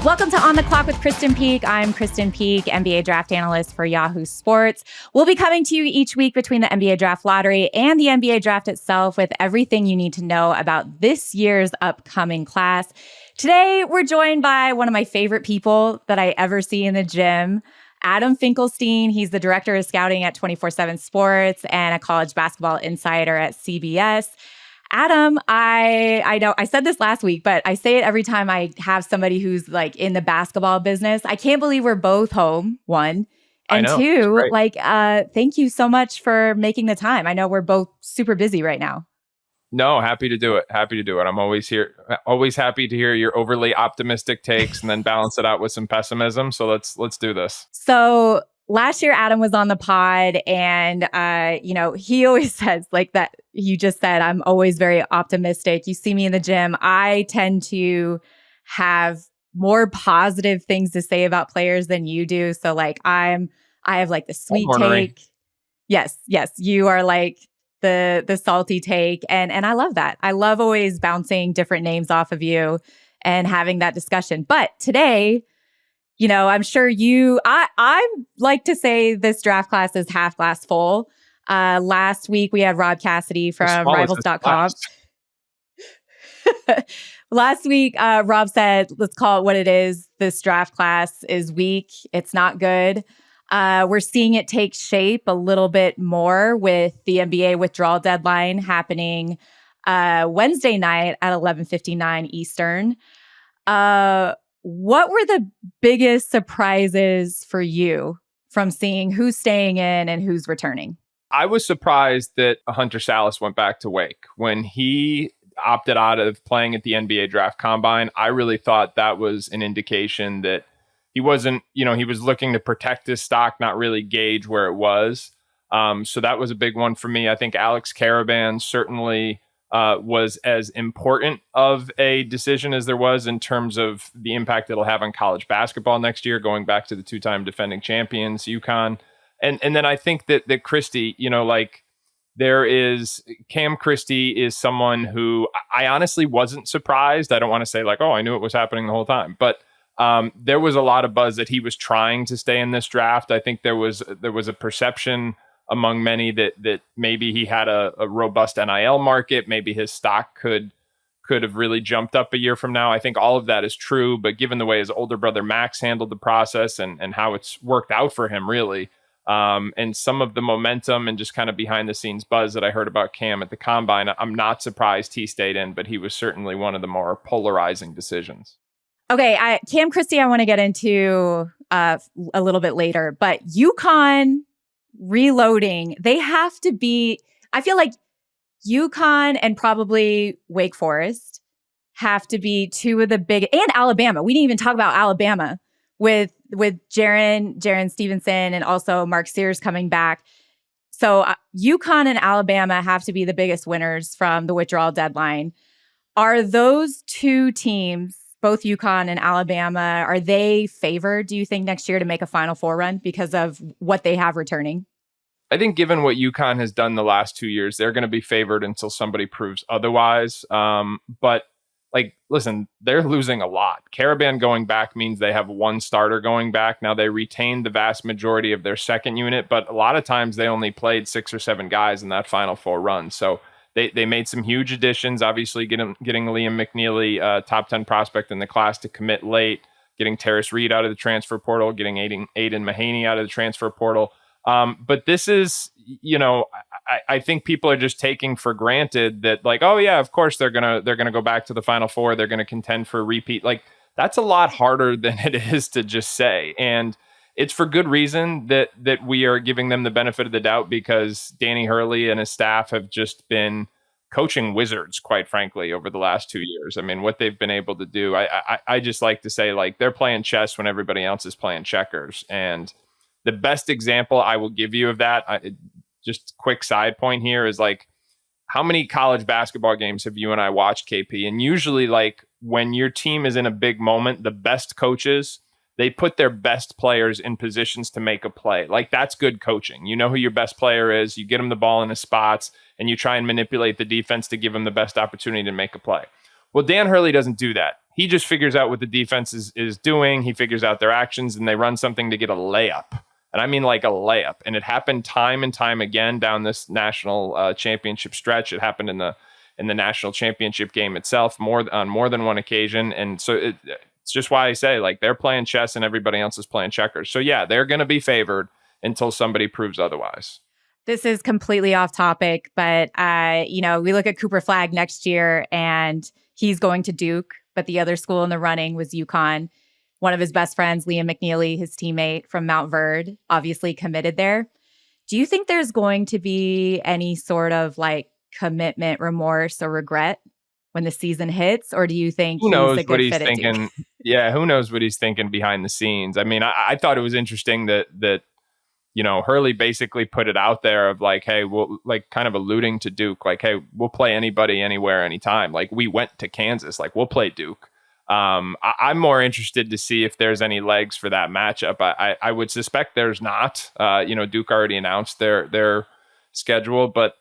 Welcome to On the Clock with Krysten Peek. I'm Krysten Peek, NBA draft analyst for Yahoo Sports. We'll be coming to you each week between the NBA draft lottery and the NBA draft itself with everything you need to know about this year's upcoming class. Today, we're joined by one of my favorite people that I ever see in the gym, Adam Finkelstein. He's the director of scouting at 24/7 Sports and a college basketball insider at CBS. Adam, I know I said this last week, but I say it every time I have somebody who's like in the basketball business. I can't believe we're both home, one. And two, thank you so much for making the time. I know we're both super busy right now. No, happy to do it. I'm always here. Always happy to hear your overly optimistic takes and then balance it out with some pessimism. So let's do this. So last year, Adam was on the pod and, he always says like that. You just said, I'm always very optimistic. You see me in the gym. I tend to have more positive things to say about players than you do. So like I have like the sweet take. Yes. You are like the salty take. And I love that. I love always bouncing different names off of you and having that discussion. But today, I'm sure I like to say this draft class is half glass full. Last week we had Rob Cassidy from Rivals.com. Last week, Rob said, let's call it what it is. This draft class is weak. It's not good. We're seeing it take shape a little bit more with the NBA withdrawal deadline happening Wednesday night at 11:59 Eastern. What were the biggest surprises for you from seeing who's staying in and who's returning? I was surprised that Hunter Salas went back to Wake. When he opted out of playing at the NBA Draft Combine, I really thought that was an indication that he wasn't, he was looking to protect his stock, not really gauge where it was. So that was a big one for me. I think Alex Caravan certainly was as important of a decision as there was in terms of the impact it'll have on college basketball next year, going back to the two-time defending champions, UConn. And then I think that Christie, there is Cam Christie is someone who I honestly wasn't surprised. I don't want to say I knew it was happening the whole time, but there was a lot of buzz that he was trying to stay in this draft. I think there was a perception among many that maybe he had a robust NIL market. Maybe his stock could have really jumped up a year from now. I think all of that is true, but given the way his older brother Max handled the process and how it's worked out for him, really, and some of the momentum and just kind of behind the scenes buzz that I heard about Cam at the Combine, I'm not surprised he stayed in, but he was certainly one of the more polarizing decisions. Okay, Cam Christie, I want to get into a little bit later, but UConn reloading, they have to be, I feel like UConn and probably Wake Forest have to be two of the big, and Alabama. We didn't even talk about Alabama with Jaren Stevenson and also Mark Sears coming back. So UConn and Alabama have to be the biggest winners from the withdrawal deadline. Are those two teams, both UConn and Alabama, are they favored, do you think, next year to make a Final Four run because of what they have returning? I think given what UConn has done the last 2 years, they're going to be favored until somebody proves otherwise. But listen, they're losing a lot. Caravan going back means they have one starter going back. Now they retained the vast majority of their second unit, but a lot of times they only played 6 or 7 guys in that Final Four run. So they made some huge additions, obviously getting Liam McNeely, top 10 prospect in the class, to commit late, getting Terrace Reed out of the transfer portal, getting Aiden Mahaney out of the transfer portal. But this is, I think people are just taking for granted that oh yeah, of course they're gonna go back to the Final Four. They're gonna contend for a repeat. That's a lot harder than it is to just say. And it's for good reason that we are giving them the benefit of the doubt, because Danny Hurley and his staff have just been coaching wizards, quite frankly, over the last 2 years. I mean, what they've been able to do, I just like to say they're playing chess when everybody else is playing checkers. And the best example I will give you of that, just quick side point here, is how many college basketball games have you and I watched, KP? And usually when your team is in a big moment, the best coaches, they put their best players in positions to make a play. That's good coaching. You know who your best player is, you get him the ball in his spots, and you try and manipulate the defense to give him the best opportunity to make a play. Well, Dan Hurley doesn't do that. he just figures out what the defense is doing. He figures out their actions, and they run something to get a layup. And I mean like a layup. And it happened time and time again down this national championship stretch. It happened in the national championship game itself on more than one occasion. And so it's just why I say, like, they're playing chess and everybody else is playing checkers. So yeah, they're going to be favored until somebody proves otherwise. This is completely off topic, but we look at Cooper Flagg next year and he's going to Duke, but the other school in the running was UConn. One of his best friends, Liam McNeely, his teammate from Mount Verde, obviously committed there. Do you think there's going to be any sort of like commitment, remorse, or regret when the season hits? Or do you think who knows he's a good what he's fit at thinking? Duke? Yeah, who knows what he's thinking behind the scenes? I mean, I thought it was interesting that Hurley basically put it out there of like, hey, we'll, like, kind of alluding to Duke, like, hey, we'll play anybody, anywhere, anytime. Like, we went to Kansas, like, we'll play Duke. I'm more interested to see if there's any legs for that matchup. I would suspect there's not. Duke already announced their schedule, but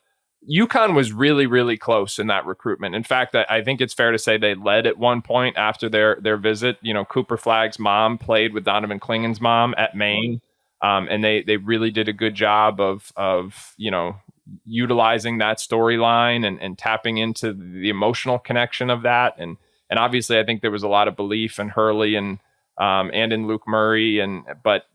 UConn was really, really close in that recruitment. In fact, I think it's fair to say they led at one point after their visit. Cooper Flagg's mom played with Donovan Klingen's mom at Maine. And they really did a good job of utilizing that storyline and tapping into the emotional connection of that. And obviously, I think there was a lot of belief in Hurley and in Luke Murray. But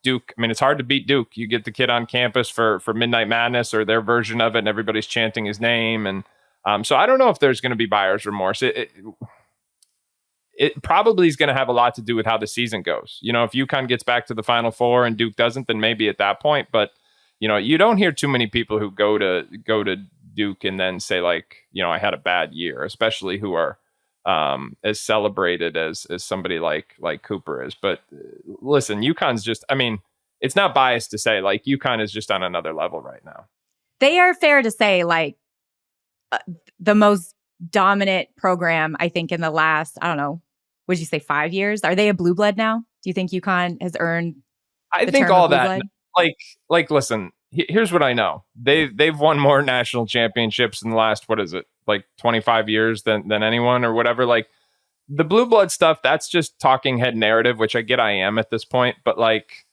Duke, I mean, it's hard to beat Duke. You get the kid on campus for Midnight Madness or their version of it, and everybody's chanting his name. And so I don't know if there's going to be buyer's remorse. It probably is going to have a lot to do with how the season goes. If UConn gets back to the Final Four and Duke doesn't, then maybe at that point. But you don't hear too many people who go to Duke and then say, like, I had a bad year, especially who are as celebrated as somebody like Cooper is. But listen, UConn's just, I mean, it's not biased to say, like, UConn is just on another level right now. They are, fair to say, like, the most dominant program, I think, in the last, I don't know, would you say 5 years? Are they a blue blood now? Do you think UConn has earned I think all that, like, listen, here's what I know. They've won more national championships in the last, what is it, like 25 years than anyone or whatever. Like, the blue blood stuff, that's just talking head narrative, which I get I am at this point, but like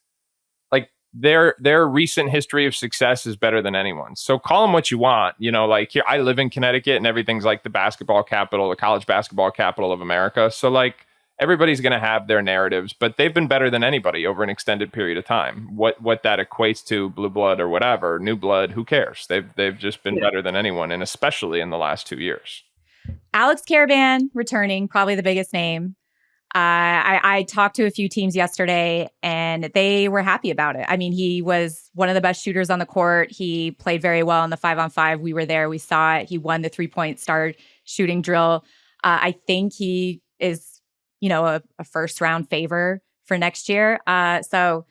their recent history of success is better than anyone's. So call them what you want. Like, here, I live in Connecticut and everything's like the basketball capital, the college basketball capital of America. So, like, everybody's going to have their narratives, but they've been better than anybody over an extended period of time. What that equates to, blue blood or whatever, new blood, who cares? They've just been better than anyone, and especially in the last 2 years. Alex Caravan returning, probably the biggest name. I talked to a few teams yesterday and they were happy about it. I mean, he was one of the best shooters on the court. He played very well in the 5-on-5. We were there. We saw it. He won the 3-point star shooting drill. I think he is, a first round favor for next year. So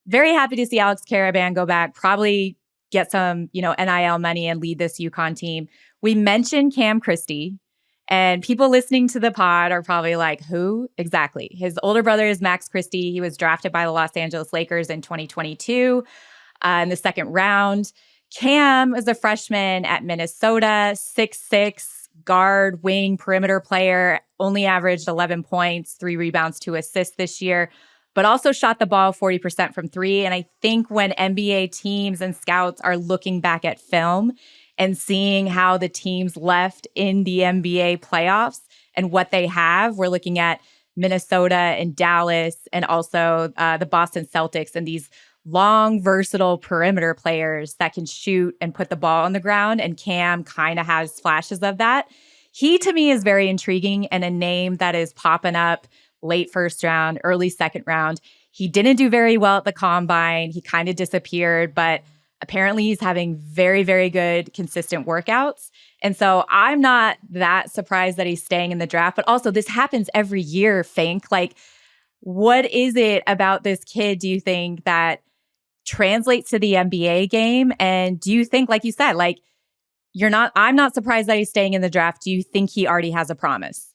very happy to see Alex Caravan go back, probably get some, NIL money and lead this UConn team. We mentioned Cam Christie. And people listening to the pod are probably like, who exactly? His older brother is Max Christie. He was drafted by the Los Angeles Lakers in 2022 in the second round. Cam is a freshman at Minnesota, 6'6", guard, wing, perimeter player, only averaged 11 points, 3 rebounds, 2 assists this year, but also shot the ball 40% from 3. And I think when NBA teams and scouts are looking back at film and seeing how the teams left in the NBA playoffs and what they have, we're looking at Minnesota and Dallas and also the Boston Celtics and these long, versatile perimeter players that can shoot and put the ball on the ground. And Cam kind of has flashes of that. He, to me, is very intriguing and a name that is popping up late first round, early second round. He didn't do very well at the combine. He kind of disappeared, but apparently he's having very, very good, consistent workouts. And so I'm not that surprised that he's staying in the draft. But also, this happens every year, Fink. Like, what is it about this kid, do you think, that translates to the NBA game? And do you think, like you said, like, I'm not surprised that he's staying in the draft. Do you think he already has a promise?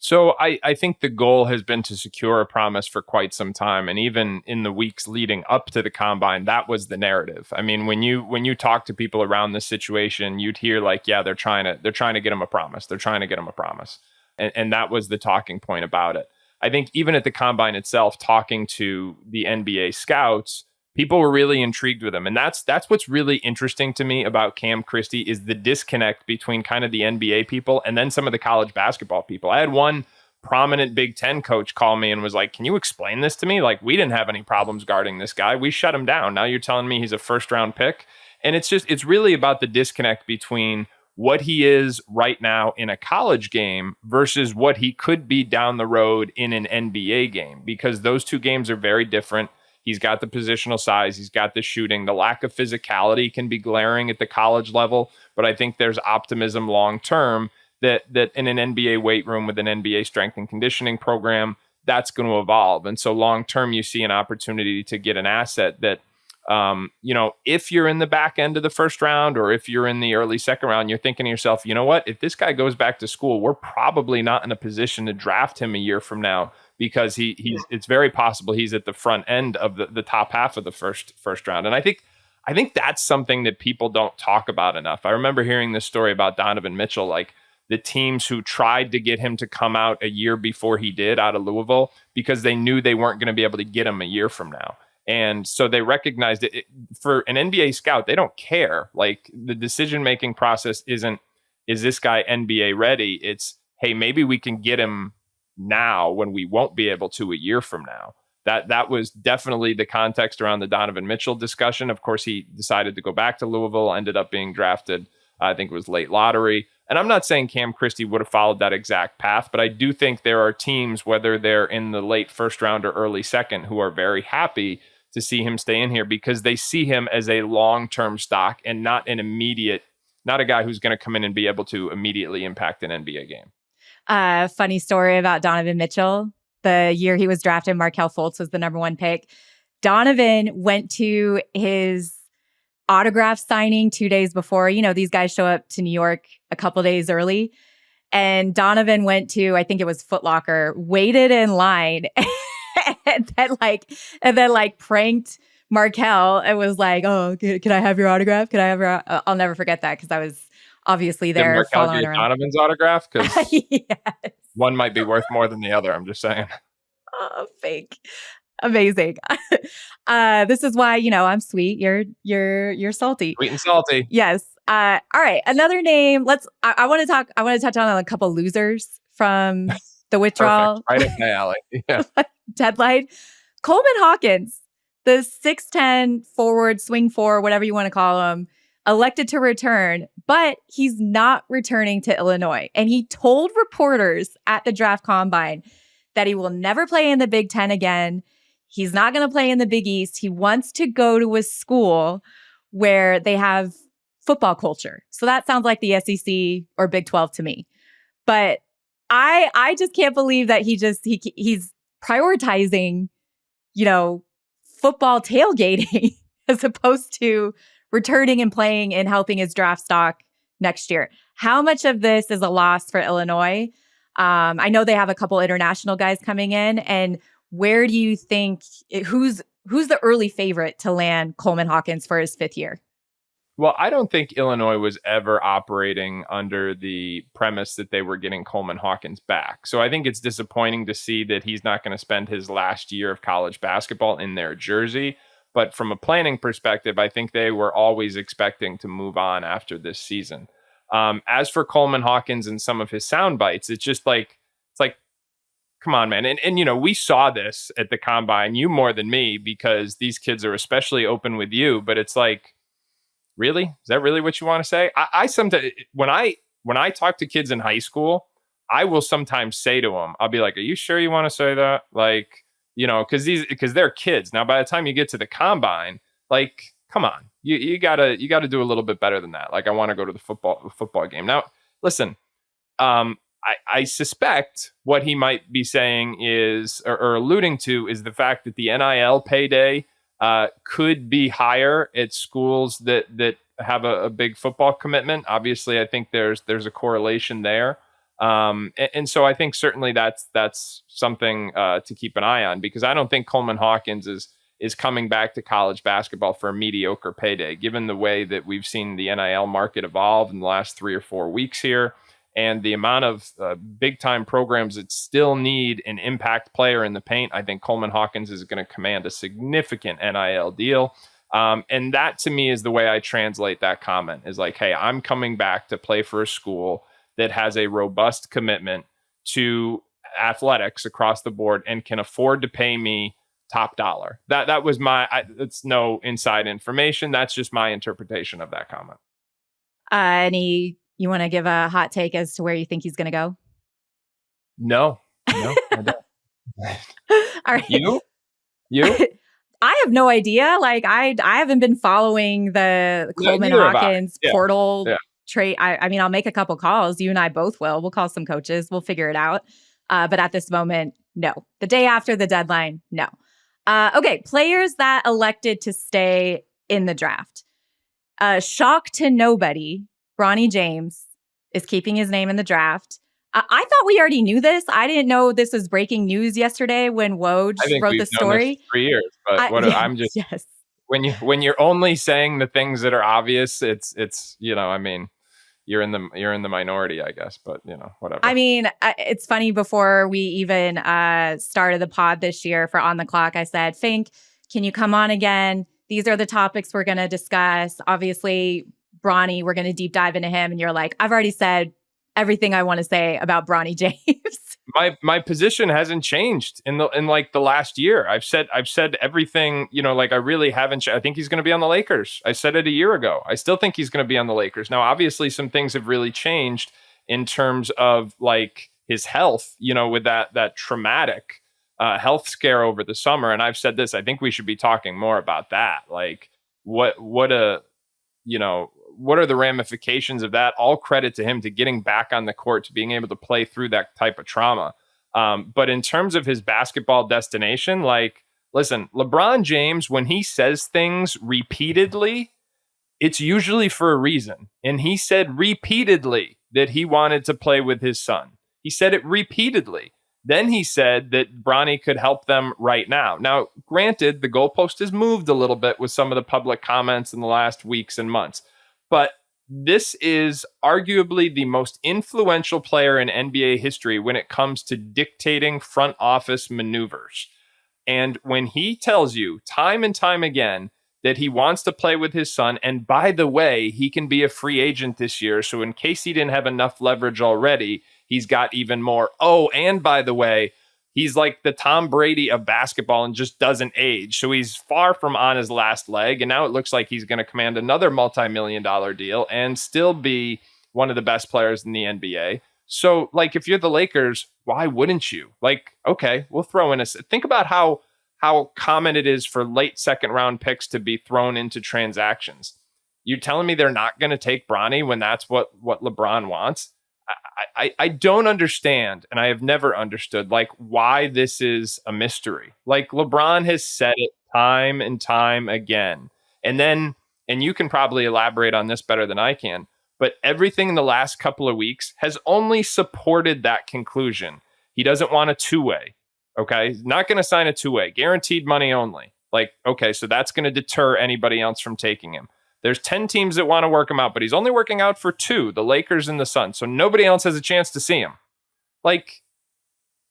So I think the goal has been to secure a promise for quite some time. And even in the weeks leading up to the combine, that was the narrative. I mean, when you talk to people around this situation, you'd hear like, yeah, they're trying to get him a promise. They're trying to get him a promise. And that was the talking point about it. I think even at the combine itself, talking to the NBA scouts, people were really intrigued with him. And that's what's really interesting to me about Cam Christie is the disconnect between kind of the NBA people and then some of the college basketball people. I had one prominent Big Ten coach call me and was like, can you explain this to me? Like, we didn't have any problems guarding this guy. We shut him down. Now you're telling me he's a first round pick. And it's really about the disconnect between what he is right now in a college game versus what he could be down the road in an NBA game, because those two games are very different. He's got the positional size. He's got the shooting. The lack of physicality can be glaring at the college level, but I think there's optimism long term that in an NBA weight room with an NBA strength and conditioning program, that's going to evolve. And so long term, you see an opportunity to get an asset that, if you're in the back end of the first round or if you're in the early second round, you're thinking to yourself, you know what, if this guy goes back to school, we're probably not in a position to draft him a year from now, because it's very possible he's at the front end of the top half of the first round. And I think that's something that people don't talk about enough. I remember hearing this story about Donovan Mitchell, like the teams who tried to get him to come out a year before he did out of Louisville because they knew they weren't going to be able to get him a year from now. And so they recognized it for an NBA scout. They don't care. Like, the decision-making process isn't, is this guy NBA ready? It's, hey, maybe we can get him now when we won't be able to a year from now. That was definitely the context around the Donovan Mitchell discussion. Of course, he decided to go back to Louisville, ended up being drafted. I think it was late lottery. And I'm not saying Cam Christie would have followed that exact path, but I do think there are teams, whether they're in the late first round or early second, who are very happy to see him stay in here because they see him as a long-term stock and not a guy who's going to come in and be able to immediately impact an NBA game. Funny story about Donovan Mitchell. The year he was drafted, Markelle Fultz was the number 1 pick. Donovan went to his autograph signing 2 days before. These guys show up to New York a couple days early. And Donovan went to, I think it was Foot Locker, waited in line and then pranked Markelle and was like, "Oh, can I have your autograph? Can I have your?" I'll never forget that because I was obviously there. Did Markelle get Donovan's autograph? Because yes. One might be worth more than the other. I'm just saying. Oh, fake. Amazing. This is why, I'm sweet. You're salty. Sweet and salty. Yes. All right. Another name. I want to touch on a couple losers from the withdrawal. Right up my alley. Yeah. Deadline. Coleman Hawkins, the 6'10" forward, swing four, whatever you want to call him, elected to return, but he's not returning to Illinois. And he told reporters at the draft combine that he will never play in the Big Ten again. He's not going to play in the Big East. He wants to go to a school where they have football culture. So that sounds like the SEC or Big 12 to me. But I just can't believe that he's prioritizing, football tailgating as opposed to returning and playing and helping his draft stock next year. How much of this is a loss for Illinois? I know they have a couple international guys coming in. And where do you think, who's the early favorite to land Coleman Hawkins for his 5th year? Well, I don't think Illinois was ever operating under the premise that they were getting Coleman Hawkins back. So I think it's disappointing to see that he's not going to spend his last year of college basketball in their jersey. But from a planning perspective, I think they were always expecting to move on after this season. As for Coleman Hawkins and some of his sound bites, it's like, come on, man. And we saw this at the combine, you more than me, because these kids are especially open with you. But it's like, really? Is that really what you want to say? I sometimes, when I talk to kids in high school, I will sometimes say to them, I'll be like, "Are you sure you want to say that?" Like, because they're kids. Now, by the time you get to the combine, like, come on, you gotta do a little bit better than that. Like, I want to go to the football game. Now, listen, I suspect what he might be saying is, or alluding to, is the fact that the NIL payday could be higher at schools that have a big football commitment. Obviously, I think there's a correlation there. And so I think certainly that's something to keep an eye on, because I don't think Coleman Hawkins is coming back to college basketball for a mediocre payday, given the way that we've seen the NIL market evolve in the last 3 or 4 weeks here. and the amount of big time programs that still need an impact player in the paint, I think Coleman Hawkins is going to command a significant NIL deal. And that to me is the way I translate that comment is like, hey, I'm coming back to play for a school that has a robust commitment to athletics across the board and can afford to pay me top dollar. That was it's no inside information. That's just my interpretation of that comment. You want to give a hot take as to where you think he's going to go? No, I don't. All right. You? I have no idea. Like I haven't been following the Coleman Hawkins portal trade. I mean, I'll make a couple calls. You and I both will. We'll call some coaches. We'll figure it out. But at this moment, no. The day after the deadline, no. Okay, players that elected to stay in the draft. Shock to nobody, Bronny James is keeping his name in the draft. I thought we already knew this. I didn't know this was breaking news yesterday when Woj wrote the story. 3 years, but I'm just when you're only saying the things that are obvious, it's I mean, you're in the minority, I guess, but whatever. I mean, it's funny. Before we even started the pod this year for On the Clock, I said, Fink, can you come on again? These are the topics we're going to discuss. Obviously, Bronny, we're going to deep dive into him. And you're like, I've already said everything I want to say about Bronny James. My position hasn't changed in the last year. I've said everything, I really haven't. I think he's going to be on the Lakers. I said it a year ago. I still think he's going to be on the Lakers. Now, obviously some things have really changed in terms of like his health, with that traumatic health scare over the summer. And I've said this, I think we should be talking more about that. Like what are the ramifications of that? All credit to him to getting back on the court, to being able to play through that type of trauma. But in terms of his basketball destination, like, listen, LeBron James, when he says things repeatedly, it's usually for a reason. And he said repeatedly that he wanted to play with his son. He said it repeatedly. Then he said that Bronny could help them right now. Now, granted, the goalpost has moved a little bit with some of the public comments in the last weeks and months. But this is arguably the most influential player in NBA history when it comes to dictating front office maneuvers. And when he tells you time and time again that he wants to play with his son, and by the way, he can be a free agent this year, so in case he didn't have enough leverage already, he's got even more. Oh, and by the way, he's like the Tom Brady of basketball and just doesn't age. So he's far from on his last leg. And now it looks like he's going to command another multi-million-dollar deal and still be one of the best players in the NBA. So, like, if you're the Lakers, why wouldn't you? Like, okay, we'll throw in think about how common it is for late second round picks to be thrown into transactions. You're telling me they're not going to take Bronny when that's what LeBron wants? I don't understand, and I have never understood, like, why this is a mystery. Like, LeBron has said it time and time again. And you can probably elaborate on this better than I can, but everything in the last couple of weeks has only supported that conclusion. He doesn't want a two-way, okay? He's not going to sign a two-way, guaranteed money only. Like, okay, so that's going to deter anybody else from taking him. There's 10 teams that want to work him out, but he's only working out for 2, the Lakers and the Suns. So nobody else has a chance to see him. Like,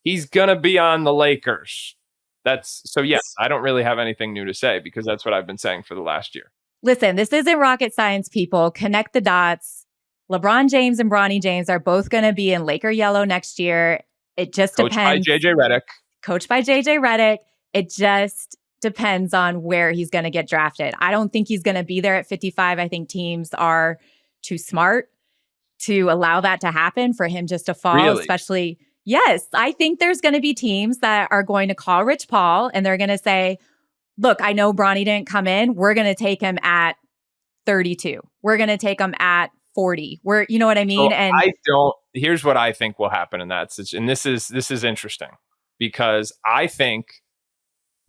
he's going to be on the Lakers. Yes, I don't really have anything new to say because that's what I've been saying for the last year. Listen, this isn't rocket science, people. Connect the dots. LeBron James and Bronny James are both going to be in Laker yellow next year. It just depends. Coached by JJ Redick. It just depends on where he's going to get drafted. I don't think he's going to be there at 55. I think teams are too smart to allow that to happen for him just to fall, really? Especially. Yes, I think there's going to be teams that are going to call Rich Paul and they're going to say, look, I know Bronny didn't come in. We're going to take him at 32. We're going to take him at 40. You know what I mean? Here's what I think will happen in that situation. And this is interesting because I think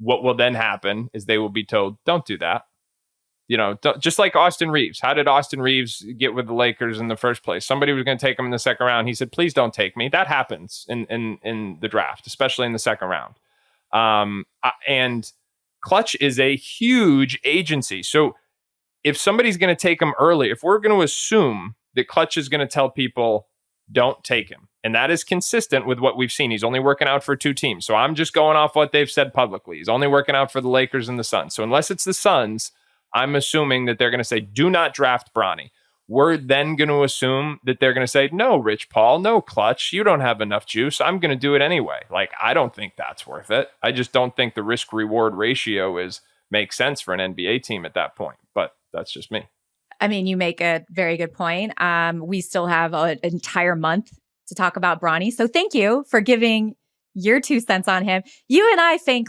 what will then happen is they will be told, don't do that. Just like Austin Reeves. How did Austin Reeves get with the Lakers in the first place? Somebody was going to take him in the second round. He said, please don't take me. That happens in the draft, especially in the second round. And Clutch is a huge agency. So if somebody's going to take him early, if we're going to assume that Clutch is going to tell people, don't take him. And that is consistent with what we've seen. He's only working out for 2 teams. So I'm just going off what they've said publicly. He's only working out for the Lakers and the Suns. So unless it's the Suns, I'm assuming that they're going to say, do not draft Bronny. We're then going to assume that they're going to say, no, Rich Paul, no Clutch. You don't have enough juice. I'm going to do it anyway. Like, I don't think that's worth it. I just don't think the risk reward ratio makes sense for an NBA team at that point. But that's just me. I mean, you make a very good point. We still have an entire month to talk about Bronny. So thank you for giving your 2 cents on him. You and I think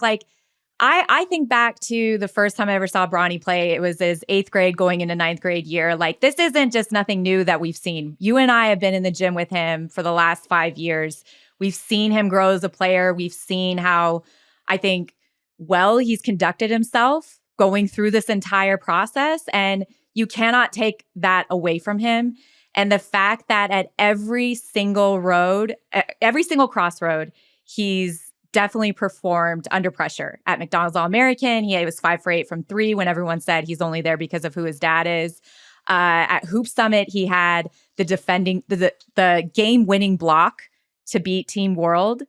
I think back to the first time I ever saw Bronny play. It was his 8th grade going into 9th grade year. Like, this isn't just nothing new that we've seen. You and I have been in the gym with him for the last 5 years. We've seen him grow as a player. We've seen how, I think, well he's conducted himself going through this entire process. And you cannot take that away from him. And the fact that at every single crossroad, he's definitely performed under pressure. At McDonald's All-American, he was 5 for 8 from 3 when everyone said he's only there because of who his dad is. At Hoop Summit, he had the game-winning block to beat Team World.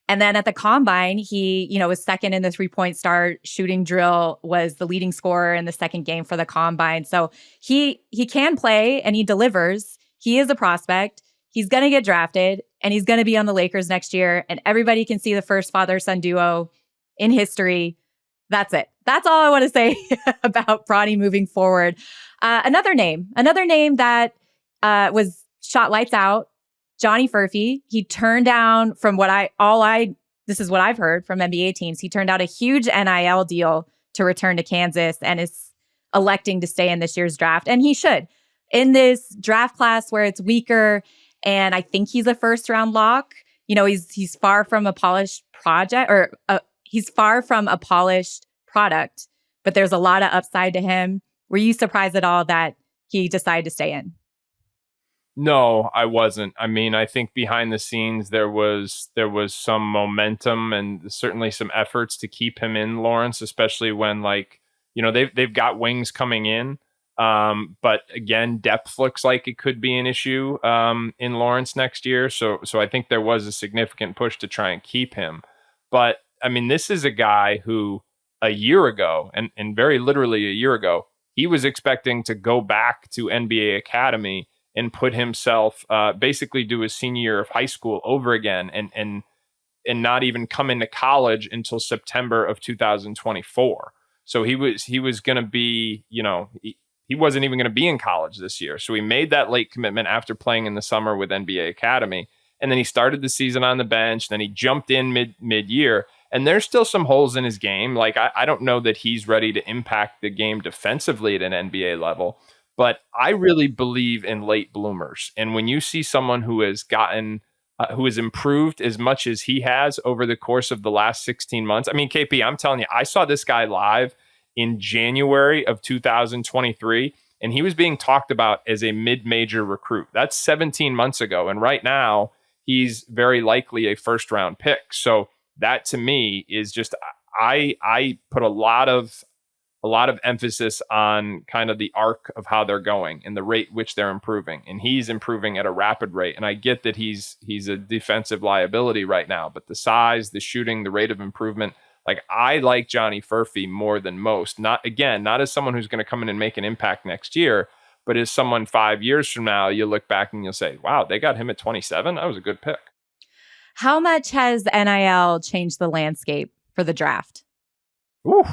And then at the Combine, he, was second in the 3-point star shooting drill, was the leading scorer in the second game for the Combine. So he can play and he delivers. He is a prospect. He's going to get drafted and he's going to be on the Lakers next year. And everybody can see the first father-son duo in history. That's it. That's all I want to say about Bronny moving forward. Another name that was shot lights out. Johnny Furphy, he turned down from this is what I've heard from NBA teams. He turned out a huge NIL deal to return to Kansas and is electing to stay in this year's draft. And he should. In this draft class where it's weaker, and I think he's a first round lock. He's far from a polished he's far from a polished product, but there's a lot of upside to him. Were you surprised at all that he decided to stay in? No, I wasn't. I mean, I think behind the scenes there was some momentum and certainly some efforts to keep him in Lawrence, especially when they've got wings coming in. But again, depth looks like it could be an issue in Lawrence next year. So I think there was a significant push to try and keep him. But I mean, this is a guy who a year ago, and very literally a year ago, he was expecting to go back to NBA Academy and put himself basically do his senior year of high school over again and not even come into college until September of 2024. So he was going to be, he wasn't even going to be in college this year. So he made that late commitment after playing in the summer with NBA Academy. And then he started the season on the bench. Then he jumped in mid-year. And there's still some holes in his game. Like, I don't know that he's ready to impact the game defensively at an NBA level. But I really believe in late bloomers. And when you see someone who has improved as much as he has over the course of the last 16 months. I mean, KP, I'm telling you, I saw this guy live in January of 2023, and he was being talked about as a mid-major recruit. That's 17 months ago. And right now, he's very likely a first-round pick. So that to me is just, I put a lot of emphasis on kind of the arc of how they're going and the rate which they're improving. And he's improving at a rapid rate. And I get that he's a defensive liability right now, but the size, the shooting, the rate of improvement, like, I like Johnny Furphy more than most. Not as someone who's going to come in and make an impact next year, but as someone 5 years from now, you look back and you'll say, wow, they got him at 27. That was a good pick. How much has NIL changed the landscape for the draft? Oof.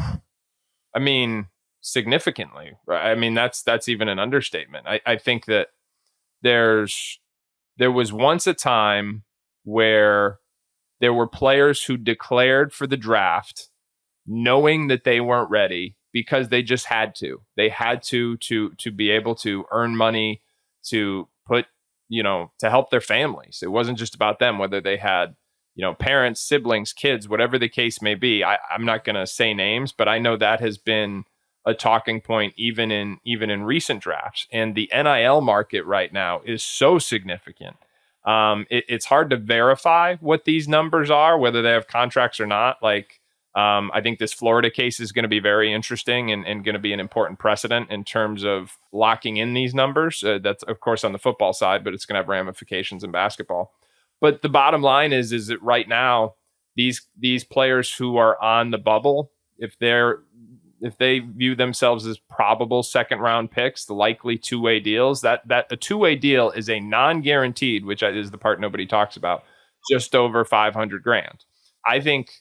I mean, significantly. Right? I mean, that's even an understatement. I think that there was once a time where there were players who declared for the draft knowing that they weren't ready because they just had to. They had to be able to earn money, to put, to help their families. It wasn't just about them, whether they had, parents, siblings, kids, whatever the case may be. I'm not going to say names, but I know that has been a talking point even in recent drafts. And the NIL market right now is so significant. It's hard to verify what these numbers are, whether they have contracts or not. Like, I think this Florida case is going to be very interesting and going to be an important precedent in terms of locking in these numbers. That's, of course, on the football side, but it's going to have ramifications in basketball. But the bottom line is that right now, these players who are on the bubble, if they view themselves as probable second round picks, the likely two-way deals, that a two-way deal is a non-guaranteed, which is the part nobody talks about, just over $500,000. I think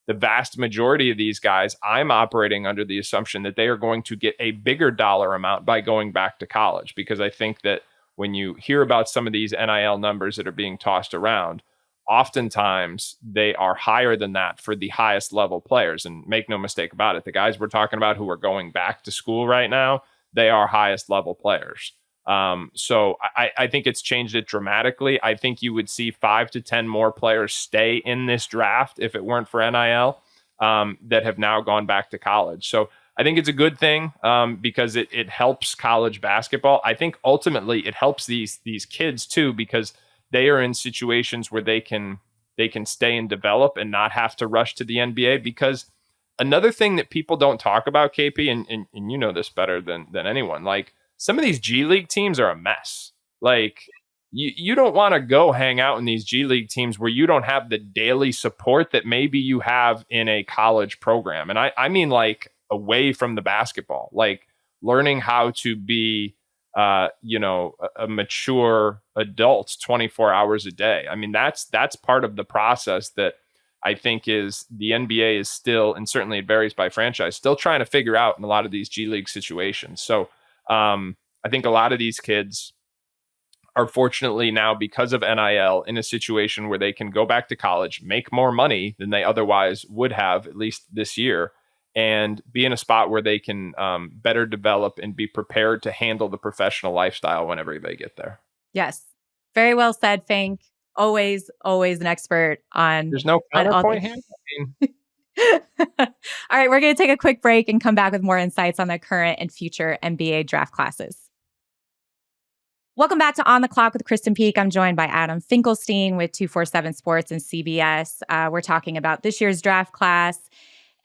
the vast majority of these guys, I'm operating under the assumption that they are going to get a bigger dollar amount by going back to college, because I think that when you hear about some of these NIL numbers that are being tossed around, oftentimes they are higher than that for the highest level players. And make no mistake about it, the guys we're talking about who are going back to school right now, they are highest level players. So I think it's changed it dramatically. I think you would see 5 to 10 more players stay in this draft if it weren't for NIL that have now gone back to college. So I think it's a good thing because it helps college basketball. I think ultimately it helps these kids too, because they are in situations where they can stay and develop and not have to rush to the NBA. Because another thing that people don't talk about, KP, and you know this better than anyone, like, some of these G League teams are a mess. Like, you don't want to go hang out in these G League teams where you don't have the daily support that maybe you have in a college program. And I mean, like, away from the basketball, like learning how to be, a mature adult 24 hours a day. I mean, that's part of the process that I think is the NBA is still, and certainly it varies by franchise, still trying to figure out in a lot of these G League situations. So, I think a lot of these kids are fortunately now, because of NIL, in a situation where they can go back to college, make more money than they otherwise would have, at least this year, and be in a spot where they can better develop and be prepared to handle the professional lifestyle whenever they get there. Yes. Very well said, Fink. Always an expert on. There's no counterpoint here. All right, we're going to take a quick break and come back with more insights on the current and future NBA draft classes. Welcome back to On the Clock with Krysten Peek. I'm joined by Adam Finkelstein with 247 Sports and CBS. We're talking about this year's draft class.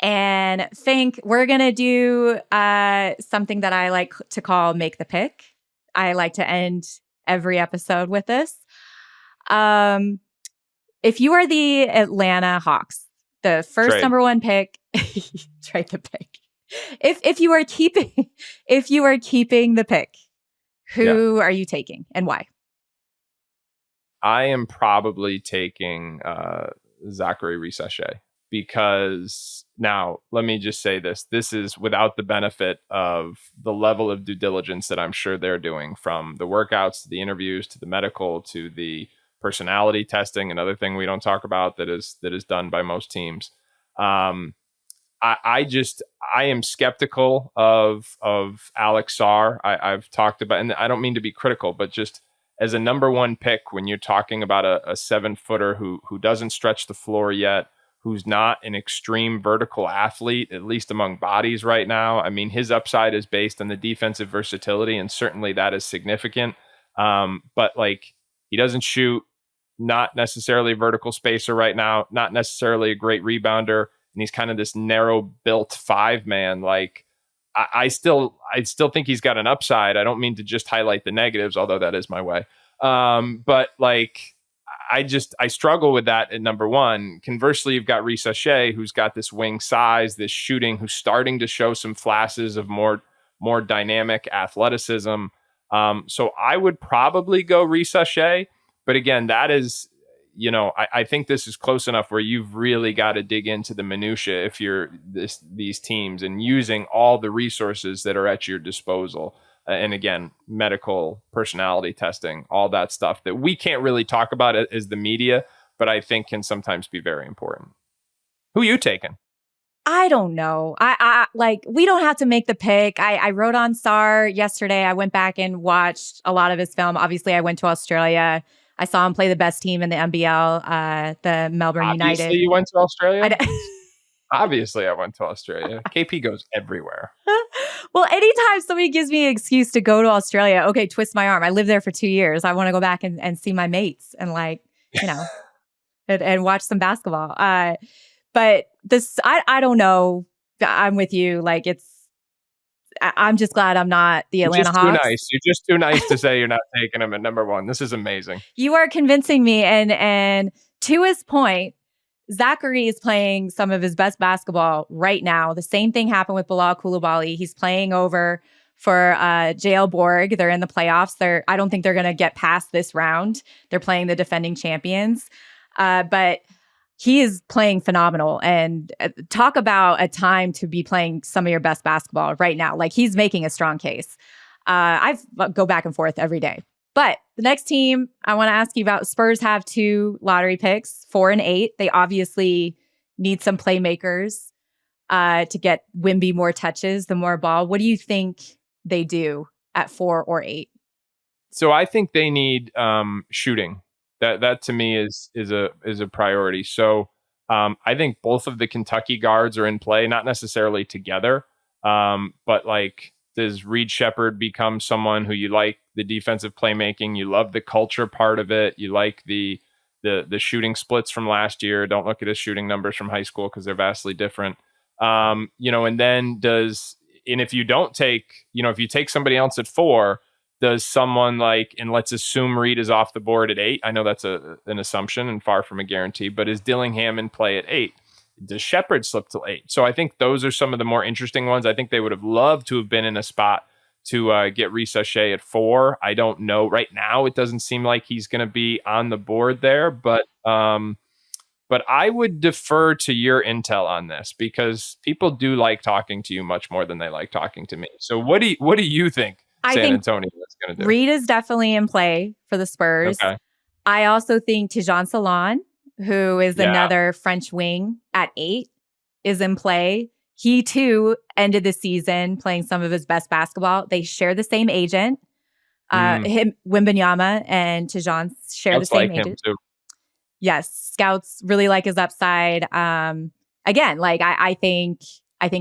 And Fink, we're going to do something that I like to call Make the Pick. I like to end every episode with this. If you are the Atlanta Hawks, the first Trade. number one pick, trade the pick. If you are keeping the pick, who are you taking and why? I am probably taking Zachary Rissache, because now let me just say this is without the benefit of the level of due diligence that I'm sure they're doing, from the workouts to the interviews to the medical to the personality testing, another thing we don't talk about that is done by most teams. I am skeptical of Alex Sarr. I've talked about, and I don't mean to be critical, but just as a number one pick, when you're talking about a 7-footer who doesn't stretch the floor yet, who's not an extreme vertical athlete, at least among bodies right now. I mean, his upside is based on the defensive versatility, and certainly that is significant. But like, he doesn't shoot, not necessarily a vertical spacer right now, not necessarily a great rebounder, and he's kind of this narrow built 5-man. Like, I still think he's got an upside. I don't mean to just highlight the negatives, although that is my way. But like, I struggle with that at number one. Conversely, you've got Rissache, who's got this wing size, this shooting, who's starting to show some flashes of more dynamic athleticism. So I would probably go Rissache. But again, that is, I think this is close enough where you've really got to dig into the minutia if you're these teams, and using all the resources that are at your disposal. And again, medical, personality testing, all that stuff that we can't really talk about as the media, but I think can sometimes be very important. Who are you taking? I don't know. I like, we don't have to make the pick. I wrote on Sarr yesterday. I went back and watched a lot of his film. Obviously, I went to Australia. I saw him play the best team in the NBL, the Melbourne United. Obviously, you went to Australia? Obviously, I went to Australia. KP goes everywhere. Well, anytime somebody gives me an excuse to go to Australia, okay, twist my arm. I lived there for 2 years. I want to go back and see my mates and and watch some basketball. But this, I don't know. I'm with you. Like I'm just glad I'm not the Atlanta Just too Hawks. nice. You're just too nice to say you're not taking him at number one. This is amazing. You are convincing me. And to his point, Zachary is playing some of his best basketball right now. The same thing happened with Bilal Coulibaly. He's playing over for JL Borg. They're in the playoffs. I don't think they're going to get past this round. They're playing the defending champions. But he is playing phenomenal. And talk about a time to be playing some of your best basketball right now. Like, he's making a strong case. I go back and forth every day. But the next team I want to ask you about, Spurs have 2 lottery picks, 4 and 8. They obviously need some playmakers to get Wemby more touches, the more ball. What do you think they do at 4 or 8? So I think they need shooting. That to me is a priority. So I think both of the Kentucky guards are in play, not necessarily together, but like, does Reed Shepherd become someone who you like the defensive playmaking? You love the culture part of it. You like the shooting splits from last year. Don't look at his shooting numbers from high school because they're vastly different. And then if you don't take, if you take somebody else at 4, does someone like, and let's assume Reed is off the board at 8. I know that's an assumption and far from a guarantee, but is Dillingham in play at 8? Does Shepherd slip to 8? So I think those are some of the more interesting ones. I think they would have loved to have been in a spot to get Risa Shea at 4. I don't know. Right now, it doesn't seem like he's going to be on the board there, but I would defer to your intel on this because people do like talking to you much more than they like talking to me. So what do you think San Antonio is going to do? Reed is definitely in play for the Spurs. Okay. I also think Tijan Salon, who is another French wing at 8, is in play. He, too, ended the season playing some of his best basketball. They share the same agent. Wembanyama and Tijan share the same agent. Him too. Yes, scouts really like his upside. Again, like I think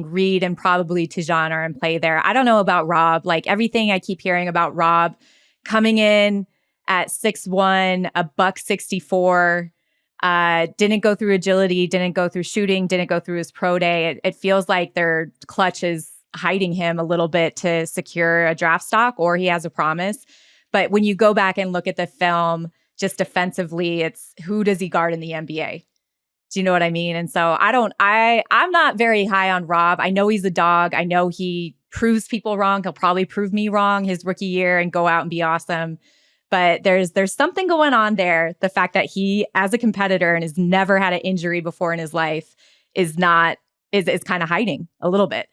Reed and probably Tijan are in play there. I don't know about Rob. Like, everything I keep hearing about Rob coming in at 6'1", $164. Didn't go through agility, didn't go through shooting, didn't go through his pro day. It feels like their clutch is hiding him a little bit to secure a draft stock, or he has a promise. But when you go back and look at the film, just defensively, it's who does he guard in the NBA? Do you know what I mean? And so I'm not very high on Rob. I know he's a dog. I know he proves people wrong. He'll probably prove me wrong his rookie year and go out and be awesome. But there's something going on there. The fact that he, as a competitor and has never had an injury before in his life, is kind of hiding a little bit.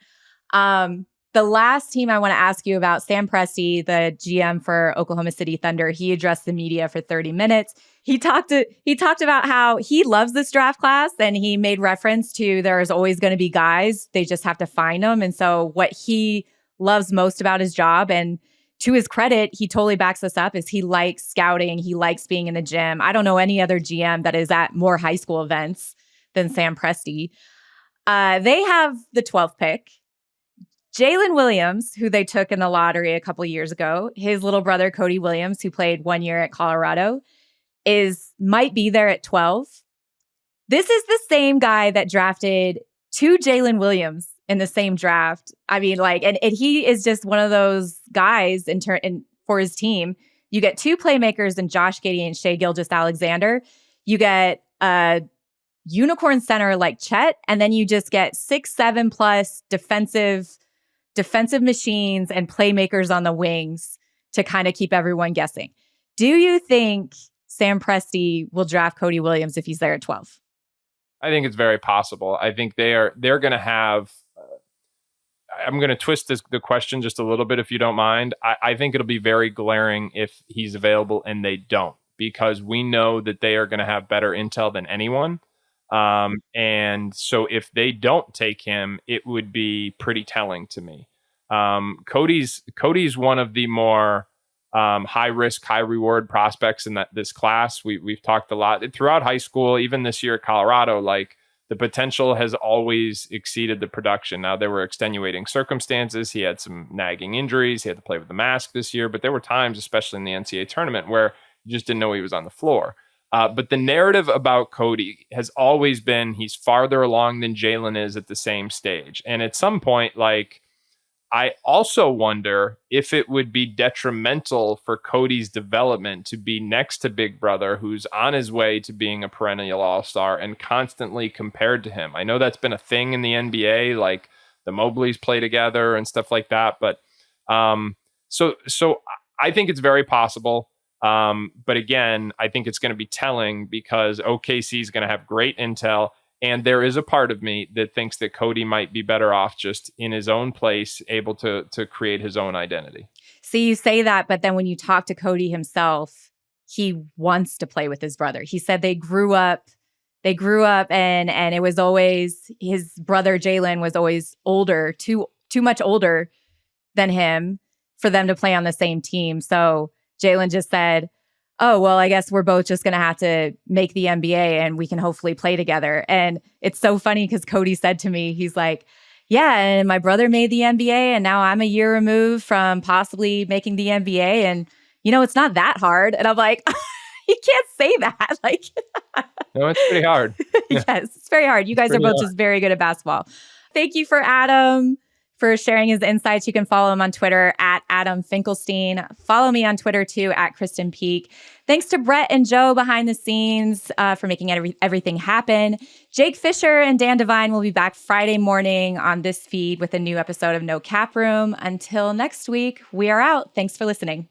The last team I want to ask you about, Sam Presti, the GM for Oklahoma City Thunder, he addressed the media for 30 minutes. He talked about how he loves this draft class, and he made reference to there's always going to be guys. They just have to find them. And so what he loves most about his job, and to his credit, he totally backs us up, is he likes scouting. He likes being in the gym. I don't know any other GM that is at more high school events than Sam Presti. They have the 12th pick. Jalen Williams, who they took in the lottery a couple of years ago, his little brother, Cody Williams, who played 1 year at Colorado, might be there at 12. This is the same guy that drafted 2 Jalen Williams in the same draft. I mean, like, and he is just one of those guys for his team. You get 2 playmakers in Josh Giddey and Shai Gilgeous-Alexander. You get a unicorn center like Chet, and then you just get 6'7" plus defensive machines and playmakers on the wings to kind of keep everyone guessing. Do you think Sam Presti will draft Cody Williams if he's there at 12? I think it's very possible. I think they're going to have. I'm going to twist the question just a little bit, if you don't mind. I think it'll be very glaring if he's available and they don't, because we know that they are going to have better intel than anyone. And so if they don't take him, it would be pretty telling to me. Cody's one of the more high risk, high reward prospects in this class. We've talked a lot throughout high school, even this year at Colorado. Like, the potential has always exceeded the production. Now, there were extenuating circumstances. He had some nagging injuries. He had to play with the mask this year, but there were times, especially in the NCAA tournament, where you just didn't know he was on the floor. But the narrative about Cody has always been he's farther along than Jalen is at the same stage. And at some point, like, I also wonder if it would be detrimental for Cody's development to be next to Big Brother, who's on his way to being a perennial all-star and constantly compared to him. I know that's been a thing in the NBA, like the Mobleys play together and stuff like that. But so I think it's very possible. But again, I think it's going to be telling because OKC is going to have great intel. And there is a part of me that thinks that Cody might be better off just in his own place, able to create his own identity. See, you say that, but then when you talk to Cody himself, he wants to play with his brother. He said they grew up and it was always his brother Jalen was always older, too much older than him for them to play on the same team. So Jalen just said, oh, well, I guess we're both just going to have to make the NBA and we can hopefully play together. And it's so funny because Cody said to me, he's like, yeah, and my brother made the NBA and now I'm a year removed from possibly making the NBA. And, it's not that hard. And I'm like, you can't say that. Like, no, it's pretty hard. Yes, it's very hard. You guys are both just very good at basketball. Thank you for Adam for sharing his insights. You can follow him on Twitter at Adam Finkelstein. Follow me on Twitter too at Krysten Peek. Thanks to Brett and Joe behind the scenes for making everything happen. Jake Fisher and Dan Devine will be back Friday morning on this feed with a new episode of No Cap Room. Until next week, we are out. Thanks for listening.